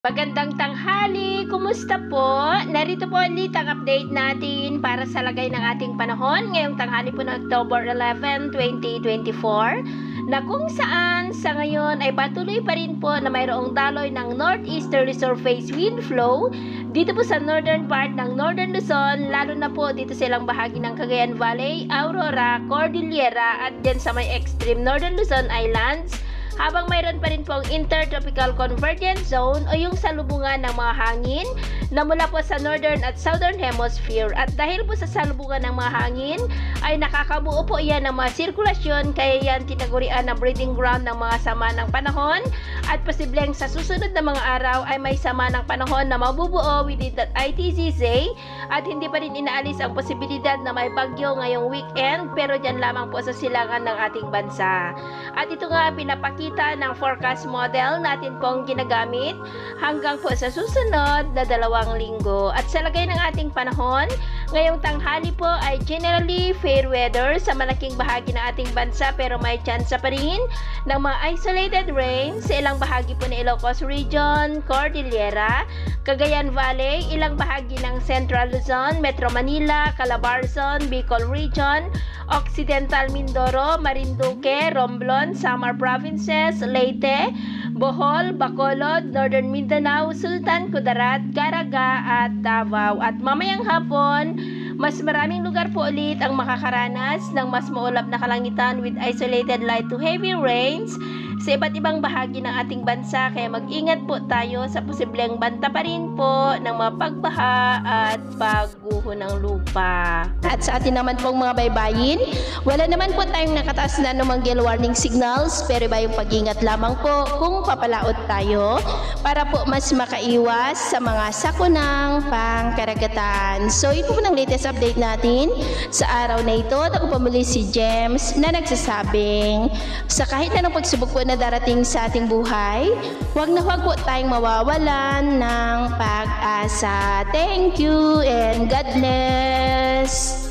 Magandang tanghali, kumusta po? Narito po ulit ang update natin para sa lagay ng ating panahon ngayong tanghali po ng October 11, 2024 na kung saan sa ngayon ay patuloy pa rin po na mayroong daloy ng northeasterly surface wind flow dito po sa northern part ng Northern Luzon, lalo na po dito sa ilang bahagi ng Cagayan Valley, Aurora, Cordillera at dyan sa may extreme Northern Luzon Islands. Habang mayroon pa rin pong intertropical convergence zone o yung salubungan ng mga hangin na mula po sa northern at southern hemisphere. At dahil po sa salubungan ng mga hangin ay nakakabuo po yan ng mga sirkulasyon, kaya yan tinagurian na breeding ground ng mga sama ng panahon at posibleng sa susunod na mga araw ay may sama ng panahon na mabubuo within that ITCZ at hindi pa rin inaalis ang posibilidad na may bagyo ngayong weekend, pero dyan lamang po sa silangan ng ating bansa. At ito nga pinapakita ng forecast model natin pong ginagamit hanggang po sa susunod na 2 linggo. At sa lagay ng ating panahon, ngayong tanghali po ay generally fair weather sa malaking bahagi ng ating bansa, pero may chance pa rin ng mga isolated rain sa ilang bahagi po ng Ilocos Region, Cordillera, Cagayan Valley, ilang bahagi ng Central Luzon, Metro Manila, Calabarzon, Bicol Region, Occidental Mindoro, Marinduque, Romblon, Samar Provinces, Leyte, Bohol, Bacolod, Northern Mindanao, Sultan Kudarat, Caraga at Davao. At mamayang hapon, mas maraming lugar po ulit ang makakaranas ng mas maulap na kalangitan with isolated light to heavy rains sa iba't ibang bahagi ng ating bansa, kaya mag-ingat po tayo sa posibleng banta pa rin po ng mga pagbaha at pagguho ng lupa. At sa atin naman pong mga baybayin, wala naman po tayong nakataas na anumang gale warning signals, pero iba yung pag-ingat lamang po kung papalaot tayo para po mas makaiwas sa mga sakunang pangkaragatan. So ito po ng latest update natin sa araw na ito. Ako po muli si James na nagsasabing sa kahit anong pagsubok po na darating sa ating buhay, huwag na huwag po tayong mawawalan ng pag-asa. Thank you and God bless!